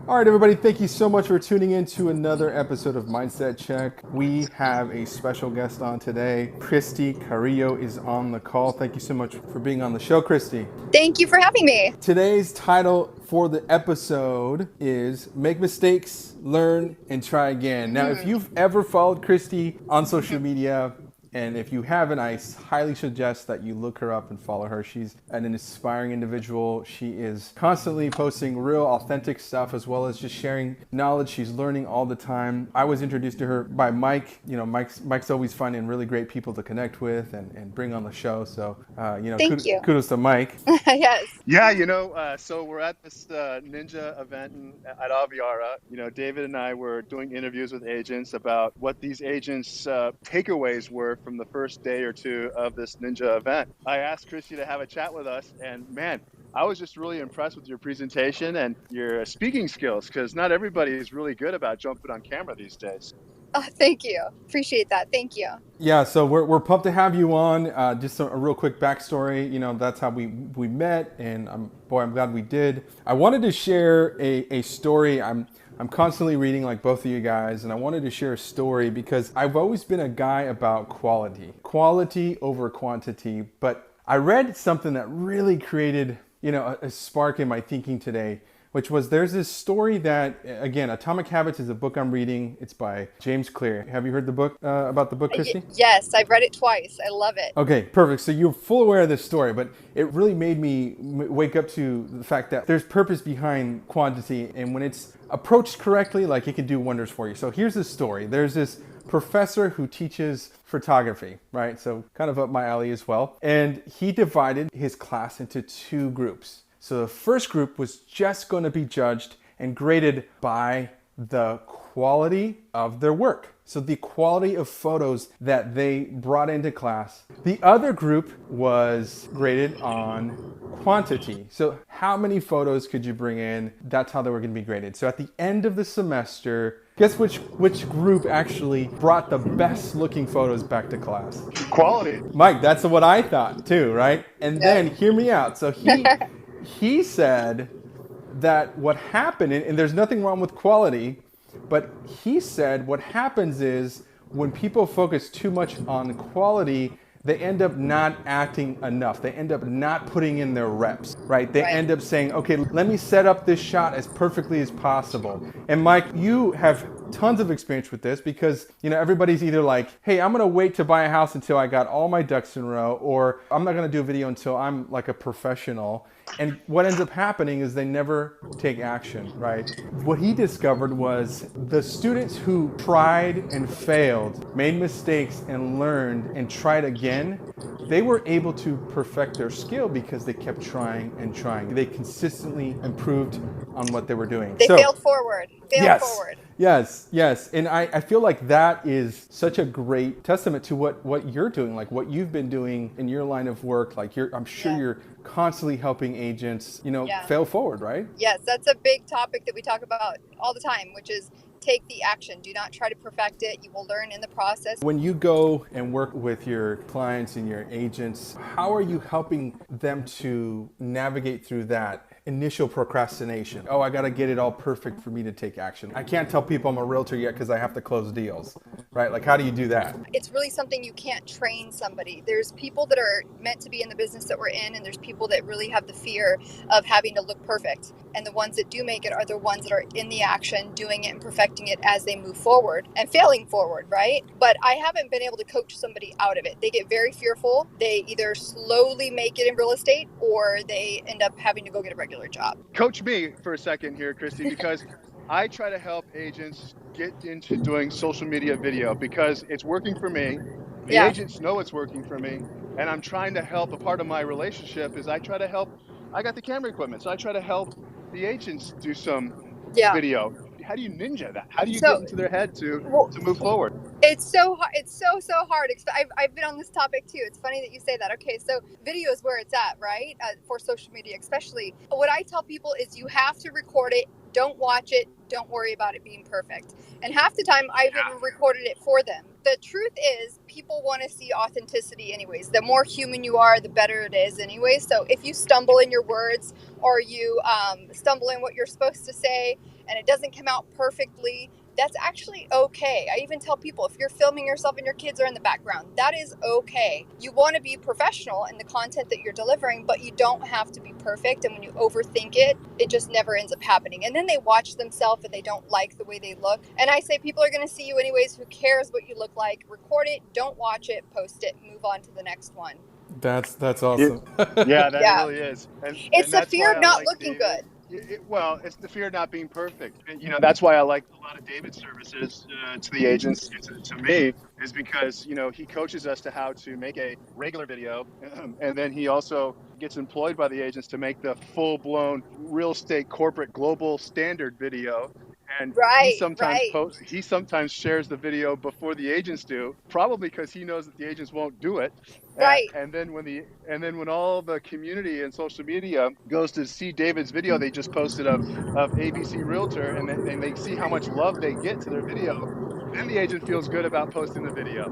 All right, everybody, thank you so much for tuning in to another episode of Mindset Check. We have a special guest on today. Christi Carillo is on the call. Thank you so much for being on the show, Christi. Thank you for having me. Today's title for the episode is Make Mistakes, Learn, and Try Again. Now, if you've ever followed Christi on social media, and if you haven't, I highly suggest that you look her up and follow her. She's an inspiring individual. She is constantly posting real authentic stuff as well as just sharing knowledge. She's learning all the time. I was introduced to her by Mike. You know, Mike's always finding really great people to connect with and bring on the show. So, Thank you. kudos to Mike. Yes. Yeah, so we're at this Ninja event at Aviara. You know, David and I were doing interviews with agents about what these agents' takeaways were from the first day or two of this Ninja event. I asked Christi to have a chat with us, and man, I was just really impressed with your presentation and your speaking skills, because not everybody is really good about jumping on camera these days. Oh, thank you. Appreciate that. Thank you. Yeah, so we're pumped to have you on. Just a real quick backstory. You know, that's how we met, and I'm glad we did. I wanted to share a story. I'm constantly reading like both of you guys, and I wanted to share a story because I've always been a guy about quality over quantity. But I read something that really created, a spark in my thinking today, which was there's this story that, again, Atomic Habits is a book I'm reading. It's by James Clear. Have you heard the book about the book, Christi? Yes, I've read it twice. I love it. Okay, perfect. So you're full aware of this story, but it really made me wake up to the fact that there's purpose behind quantity, and when it's approached correctly, like it can do wonders for you. So here's the story. There's this professor who teaches photography, right? So kind of up my alley as well. And he divided his class into two groups. So the first group was just going to be judged and graded by the quality of their work. So the quality of photos that they brought into class. The other group was graded on quantity. So how many photos could you bring in? That's how they were going to be graded. So at the end of the semester, guess which group actually brought the best looking photos back to class? Quality. Mike, that's what I thought too, right? And then hear me out. So he said that what happened, and there's nothing wrong with quality, but he said what happens is when people focus too much on quality, they end up not acting enough. They end up not putting in their reps, right? They end up saying, okay, let me set up this shot as perfectly as possible. And Mike, you have tons of experience with this because, everybody's either like, hey, I'm going to wait to buy a house until I got all my ducks in a row, or I'm not going to do a video until I'm like a professional. And what ends up happening is they never take action, right? What he discovered was the students who tried and failed, made mistakes and learned and tried again, they were able to perfect their skill because they kept trying and trying. They consistently improved on what they were doing. They failed forward. Forward. Yes. And I feel like that is such a great testament to what you're doing, like what you've been doing in your line of work. Like I'm sure you're constantly helping agents, fail forward, right? Yes, that's a big topic that we talk about all the time, which is take the action. Do not try to perfect it. You will learn in the process. When you go and work with your clients and your agents, how are you helping them to navigate through that initial procrastination? Oh, I got to get it all perfect for me to take action. I can't tell people I'm a realtor yet because I have to close deals, right? Like, how do you do that? It's really something you can't train somebody. There's people that are meant to be in the business that we're in, and there's people that really have the fear of having to look perfect. And the ones that do make it are the ones that are in the action, doing it and perfecting it as they move forward and failing forward, right? But I haven't been able to coach somebody out of it. They get very fearful. They either slowly make it in real estate or they end up having to go get a regular job. Coach me for a second here, Christi, because I try to help agents get into doing social media video because it's working for me. The agents know it's working for me, and I'm trying to help. A part of my relationship is I try to help. I got the camera equipment, so I try to help the agents do some video. How do you ninja that? How do you get into their head to move forward? It's so hard. It's so hard. I've been on this topic too. It's funny that you say that. Okay, so video is where it's at, right? For social media, especially. What I tell people is you have to record it. Don't watch it. Don't worry about it being perfect. And half the time, I've even recorded it for them. The truth is, people want to see authenticity anyways. The more human you are, the better it is anyways. So if you stumble in your words or you stumble in what you're supposed to say, and it doesn't come out perfectly, that's actually okay. I even tell people, if you're filming yourself and your kids are in the background, that is okay. You want to be professional in the content that you're delivering, but you don't have to be perfect. And when you overthink it, it just never ends up happening. And then they watch themselves and they don't like the way they look. And I say, people are going to see you anyways. Who cares what you look like? Record it, don't watch it, post it, move on to the next one. That's awesome. Yeah, that Yeah. really is, It's and the that's fear why of I not like looking David. good. Well, it's the fear of not being perfect. And, that's why I like a lot of David's services to the agents and to me, is because he coaches us to how to make a regular video, and then he also gets employed by the agents to make the full-blown real estate corporate global standard video. And Right, right, he sometimes shares the video before the agents do, probably because he knows that the agents won't do it. right. And then when all the community and social media goes to see David's video they just posted of ABC Realtor, and they see how much love they get to their video, then the agent feels good about posting the video.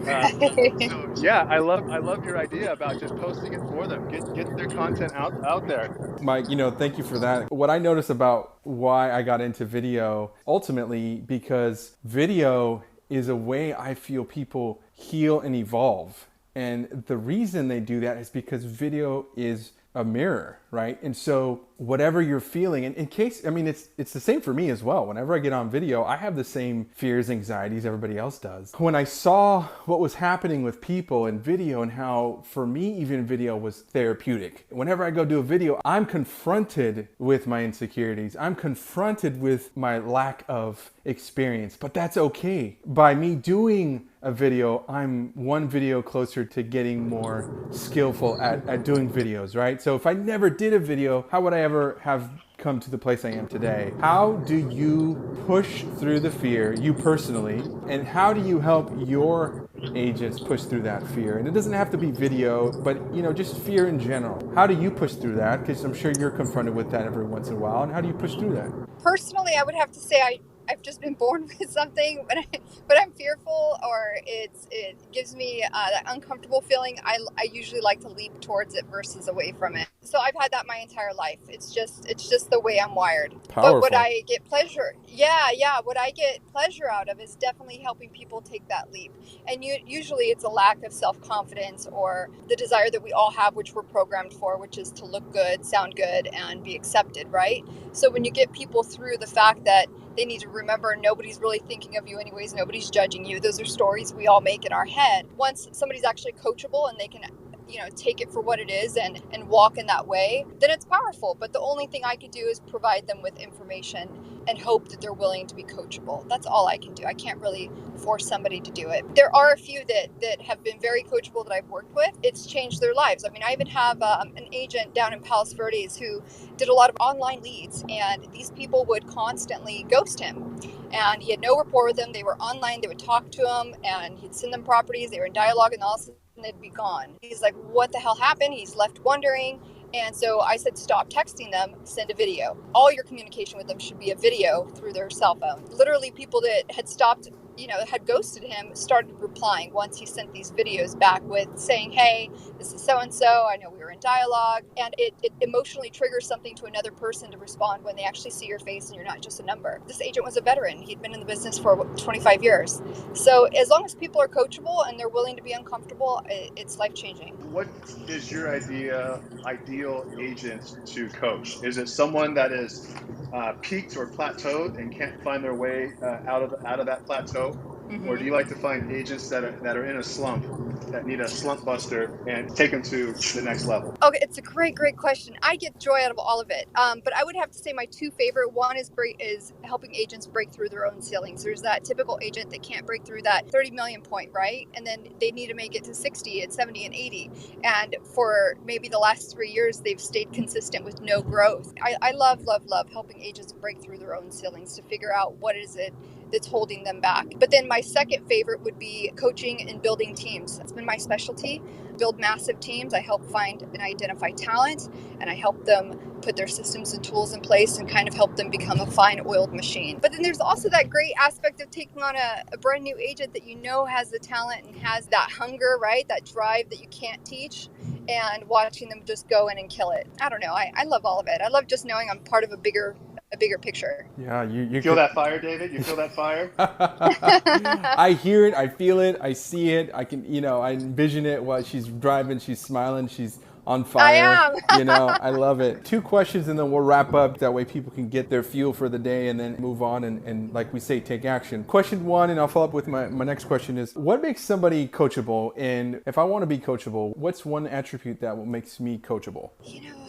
So yeah, I love your idea about just posting it for them. Get their content out there. Mike, thank you for that. What I notice about why I got into video, ultimately, because video is a way I feel people heal and evolve. And the reason they do that is because video is a mirror, right? And so whatever you're feeling, and in case, I mean, it's the same for me as well. Whenever I get on video, I have the same fears, anxieties everybody else does. When I saw what was happening with people in video and how, for me, even video was therapeutic. Whenever I go do a video, I'm confronted with my insecurities. I'm confronted with my lack of experience, but that's okay. By me doing a video, I'm one video closer to getting more skillful at doing videos, right? So if I never did a video, how would I ever have come to the place I am today? How do you push through the fear, you personally, and how do you help your agents push through that fear? And it doesn't have to be video, but just fear in general. How do you push through that? Because I'm sure you're confronted with that every once in a while. And how do you push through that? Personally, I would have to say I've just been born with something, but I'm fearful, or it gives me that uncomfortable feeling. I usually like to leap towards it versus away from it. So I've had that my entire life. It's just the way I'm wired. Powerful. But what I get pleasure, what I get pleasure out of is definitely helping people take that leap. And usually it's a lack of self-confidence or the desire that we all have, which we're programmed for, which is to look good, sound good, and be accepted, right? So when you get people through the fact that they need to remember nobody's really thinking of you anyways, nobody's judging you. Those are stories we all make in our head. Once somebody's actually coachable and they can take it for what it is and walk in that way, then it's powerful. But the only thing I could do is provide them with information and hope that they're willing to be coachable. That's all I can do. I can't really force somebody to do it. There are a few that have been very coachable that I've worked with. It's changed their lives. I mean, I even have an agent down in Palos Verdes who did a lot of online leads, and these people would constantly ghost him. And he had no rapport with them. They were online. They would talk to him, and he'd send them properties. They were in dialogue, and all of a sudden they'd be gone. He's like, what the hell happened? He's left wondering. And so I said, stop texting them, send a video. All your communication with them should be a video through their cell phone. Literally, people that had stopped, had ghosted him started replying once he sent these videos back with saying, hey, this is so-and-so. I know we were in dialogue. And it emotionally triggers something to another person to respond when they actually see your face and you're not just a number. This agent was a veteran. He'd been in the business for 25 years. So as long as people are coachable and they're willing to be uncomfortable, it's life-changing. What is your ideal agent to coach? Is it someone that is peaked or plateaued and can't find their way out of that plateau? Mm-hmm. Or do you like to find agents that are in a slump, that need a slump buster and take them to the next level? Okay, it's a great question. I get joy out of all of it. But I would have to say my two favorite. One is helping agents break through their own ceilings. There's that typical agent that can't break through that 30 million point, right? And then they need to make it to 60 and 70 and 80. And for maybe the last 3 years, they've stayed consistent with no growth. I love helping agents break through their own ceilings to figure out what is it that's holding them back. But then my second favorite would be coaching and building teams. That's been my specialty. Build massive teams. I help find and identify talent, and I help them put their systems and tools in place and kind of help them become a fine oiled machine. But then there's also that great aspect of taking on a brand new agent that has the talent and has that hunger, right? That drive that you can't teach, and watching them just go in and kill it. I don't know. I love all of it. I love just knowing I'm part of a bigger a bigger picture. Yeah, you Feel could. that fire, David? You feel that fire? I hear it, I feel it, I see it. I can, I envision it while she's driving. She's smiling. She's on I fire. am. I love it. Two questions, and then we'll wrap up. That way, people can get their fuel for the day and then move on and like we say, take action. Question one, and I'll follow up with my next question is: what makes somebody coachable? And if I want to be coachable, what's one attribute that makes me coachable?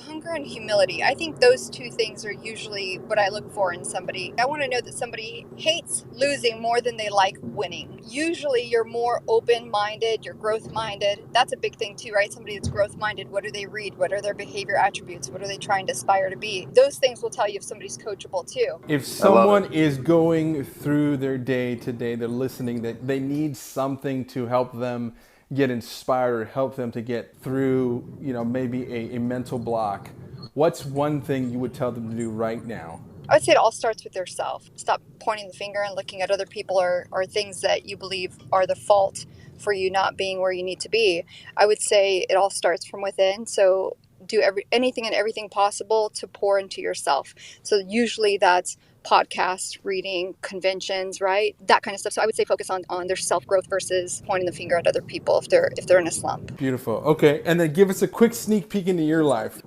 Hunger and humility. I think those two things are usually what I look for in somebody. I want to know that somebody hates losing more than they like winning. Usually you're more open-minded, you're growth-minded. That's a big thing too, right? Somebody that's growth-minded, what do they read? What are their behavior attributes? What are they trying to aspire to be? Those things will tell you if somebody's coachable too. If someone is going through their day today, they're listening, that they need something to help them get inspired or help them to get through, maybe a mental block, what's one thing you would tell them to do right now? I would say it all starts with yourself. Stop pointing the finger and looking at other people or things that you believe are the fault for you not being where you need to be. I would say it all starts from within. So do anything and everything possible to pour into yourself. So usually that's podcasts, reading, conventions, right? That kind of stuff. So I would say focus on their self-growth versus pointing the finger at other people if they're in a slump. Beautiful. Okay, and then give us a quick sneak peek into your life.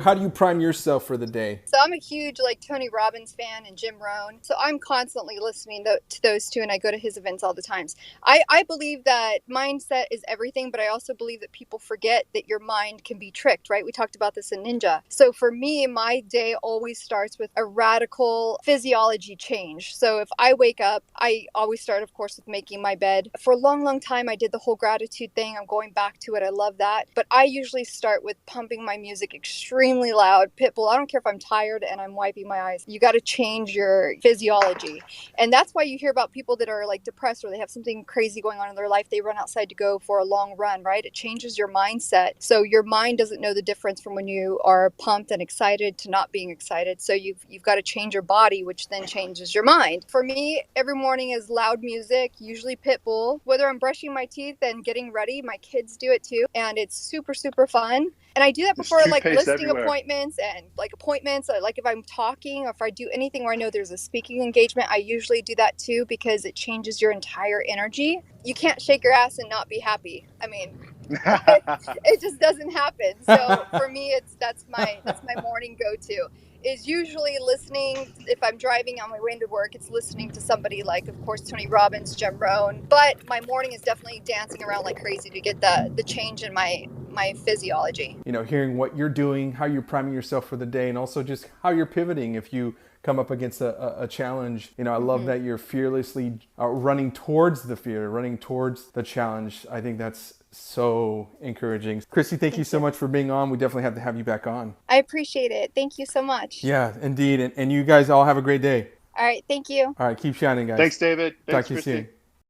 How do you prime yourself for the day? So I'm a huge Tony Robbins fan and Jim Rohn. So I'm constantly listening to those two, and I go to his events all the times. I believe that mindset is everything, but I also believe that people forget that your mind can be tricked, right? We talked about this in Ninja. So for me, my day always starts with a radical physiology change. So if I wake up, I always start, of course, with making my bed. For a long, long time, I did the whole gratitude thing. I'm going back to it. I love that. But I usually start with pumping my music extremely loud. Pitbull, I don't care if I'm tired and I'm wiping my eyes. You got to change your physiology. And that's why you hear about people that are depressed or they have something crazy going on in their life. They run outside to go for a long run, right? It changes your mindset. So your mind doesn't know the difference from when you are pumped and excited to not being excited. So you've got to change your body, which then changes your mind. For me, every morning is loud music, usually Pitbull. Whether I'm brushing my teeth and getting ready, my kids do it too. And it's super, super fun. And I do that before listing appointments and appointments. If I'm talking or if I do anything where I know there's a speaking engagement, I usually do that too because it changes your entire energy. You can't shake your ass and not be happy. I mean, it just doesn't happen. So for me, that's my morning go-to. Is usually listening. If I'm driving on my way into work, it's listening to somebody of course, Tony Robbins, Jim Rohn. But my morning is definitely dancing around like crazy to get the change in my physiology. Hearing what you're doing, how you're priming yourself for the day, and also just how you're pivoting if you come up against a challenge. I love that you're fearlessly running towards the fear, running towards the challenge. I think that's so encouraging. Christi, thank you so much for being on. We definitely have to have you back on. I appreciate it. Thank you so much. Yeah, indeed. And you guys all have a great day. All right. Thank you. All right. Keep shining, guys. Thanks, David. Thanks, Talk to you soon.